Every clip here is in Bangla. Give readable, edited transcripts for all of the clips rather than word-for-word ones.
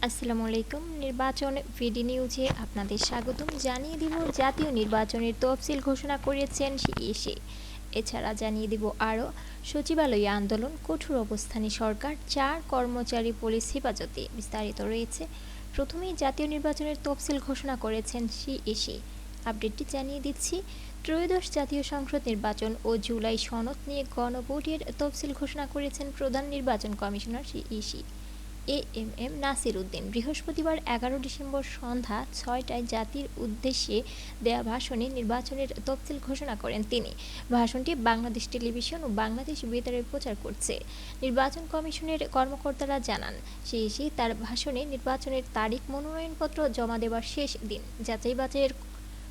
আসসালামু আলাইকুম। নির্বাচন ভিডি নিউজে আপনাদের স্বাগতম। জানিয়ে দিব জাতীয় নির্বাচনের তফসিল ঘোষণা করেছেন সিইসি। এছাড়া জানিয়ে দিব আরও সচিবালয়ে আন্দোলন, কঠোর অবস্থানে সরকার, 4 কর্মচারী পুলিশ হেফাজতে। বিস্তারিত রয়েছে। প্রথমেই জাতীয় নির্বাচনের তফসিল ঘোষণা করেছেন সিইসি। আপডেটটি জানিয়ে দিচ্ছি। ত্রয়োদশ জাতীয় সংসদ নির্বাচন ও জুলাই সনদ নিয়ে গণভোটের তফসিল ঘোষণা করেছেন প্রধান নির্বাচন commissioner CEC AMM Nasir Uddin. বৃহস্পতিবার 11 ডিসেম্বর সন্ধ্যা 6টায় জাতির উদ্দেশ্যে দেয়া ভাষণে নির্বাচনের তফসিল ঘোষণা করেন তিনি। ভাষণটি বাংলাদেশ টেলিভিশন ও বাংলাদেশ বেতারে প্রচার করছে। নির্বাচন কমিশনের কর্মকর্তারা জানান, সিইসি তার ভাষণে নির্বাচনের তারিখ, মনোনয়নপত্র জমা দেওয়ার শেষ দিন, যাচাই বাছাইয়ের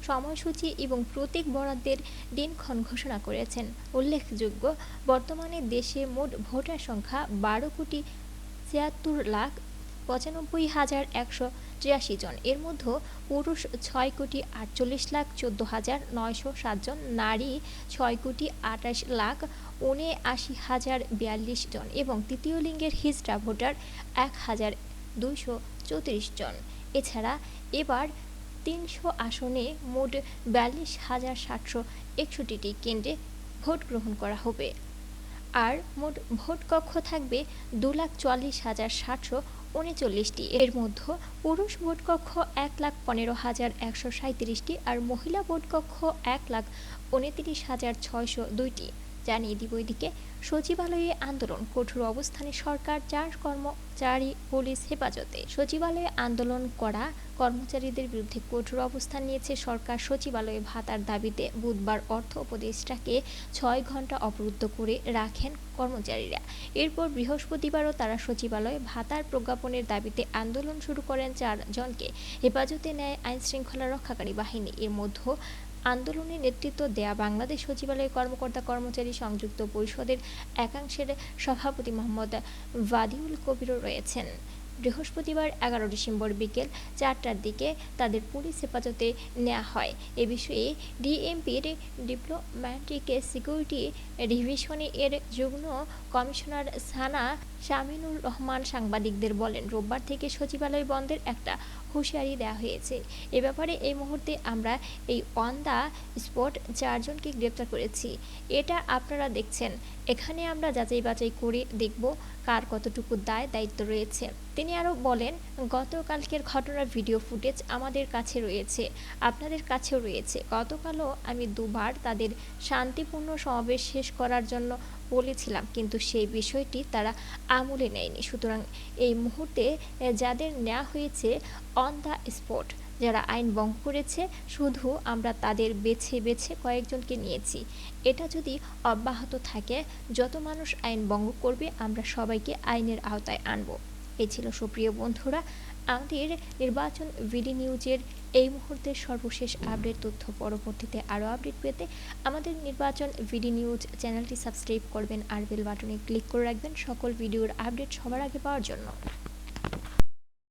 সময়সূচি এবং প্রতীক বরাদ্দের দিনক্ষণ ঘোষণা করেছেন। উল্লেখযোগ্য, বর্তমানে দেশে মোট ভোটার সংখ্যা 12,95,183 জন। এর মধ্যে পুরুষ 6,48,14,14,907 জন, নারী 6,28,79,042 জন এবং তৃতীয় লিঙ্গের হিজড়া ভোটার 1,234 জন। এছাড়া এবার 300 আসনে মোট 42,761টি কেন্দ্রে ভোট গ্রহণ করা হবে। আর মোট ভোট কক্ষ থাকবে 2,44,739টি। এর মধ্যে পুরুষ ভোট কক্ষ 1,15,137টি আর মহিলা ভোট কক্ষ 1,29,602টি। জানিয়ে দিব এদিকে সচিবালয়ে আন্দোলন, কঠোর অবস্থানে সরকার, 4 কর্মচারী পুলিশ হেফাজতে। সচিবালয়ে আন্দোলন করা কর্মচারীদের বিরুদ্ধে কঠোর অবস্থান নিয়েছে সরকার। সচিবালয়ে ভাতার দাবিতে বুধবার অর্থ উপদেষ্টাকে 6 ঘণ্টা অবরুদ্ধ করে রাখেন কর্মচারীরা। এরপর বৃহস্পতিবারও তারা সচিবালয়ে ভাতার প্রজ্ঞাপনের দাবিতে আন্দোলন শুরু করেন। 4 জনকে হেফাজতে নেয় আইনশৃঙ্খলা রক্ষাকারী বাহিনী। এর মধ্যে আন্দোলনে নেতৃত্ব দেয়া বাংলাদেশ সচিবালয় কর্মকর্তা কর্মচারী সংযুক্ত পরিষদের একাংশের সভাপতি মোহাম্মদ ওয়াদিউল কবিরও রয়েছেন। বৃহস্পতিবার 11 ডিসেম্বর বিকেল 4টার দিকে তাদের পুলিশ হেফাজতে নেওয়া হয়। এ বিষয়ে ডিএমপির ডিপ্লোম্যাটিক সিকিউরিটি ডিভিশনে এর যুগ্ম কমিশনার সানা শামিনুর রহমান সাংবাদিকদের বলেন, রোববার থেকে সচিবালয় বন্ধের একটা হুঁশিয়ারি দেওয়া হয়েছে। এ ব্যাপারে এই মুহূর্তে আমরা এই অন দ্য স্পট 4 জনকে গ্রেপ্তার করেছি। এটা আপনারা দেখছেন। এখানে আমরা যাচাই বাছাই করে দেখব কার কতটুকু দায়িত্ব রয়েছে। তিনি আরও বলেন, গতকালকের ঘটনার ভিডিও ফুটেজ আমাদের কাছে রয়েছে, আপনাদের কাছেও রয়েছে। গতকালও আমি দুবার তাদের শান্তিপূর্ণ সমাবেশ শেষ করার জন্য বলেছিলাম, কিন্তু সেই বিষয়টি তারা আমলে নেয়নি। সুতরাং এই মুহূর্তে যাদের নেওয়া হয়েছে অন দ্য স্পট, যারা আইন ভঙ্গ করেছে, শুধু আমরা তাদের বেছে বেছে কয়েকজনকে নিয়েছি। এটা যদি অব্যাহত থাকে, যত মানুষ আইন ভঙ্গ করবে আমরা সবাইকে আইনের আওতায় আনব। এই ছিল সুপ্রিয় বন্ধুরা আমাদের নির্বাচন ভিডি নিউজের এই মুহূর্তের সর্বশেষ আপডেট তথ্য। পরবর্তীতে আরও আপডেট পেতে আমাদের নির্বাচন ভিডি নিউজ চ্যানেলটি সাবস্ক্রাইব করবেন আর বেল বাটনে ক্লিক করে রাখবেন সকল ভিডিওর আপডেট সবার আগে পাওয়ার জন্য।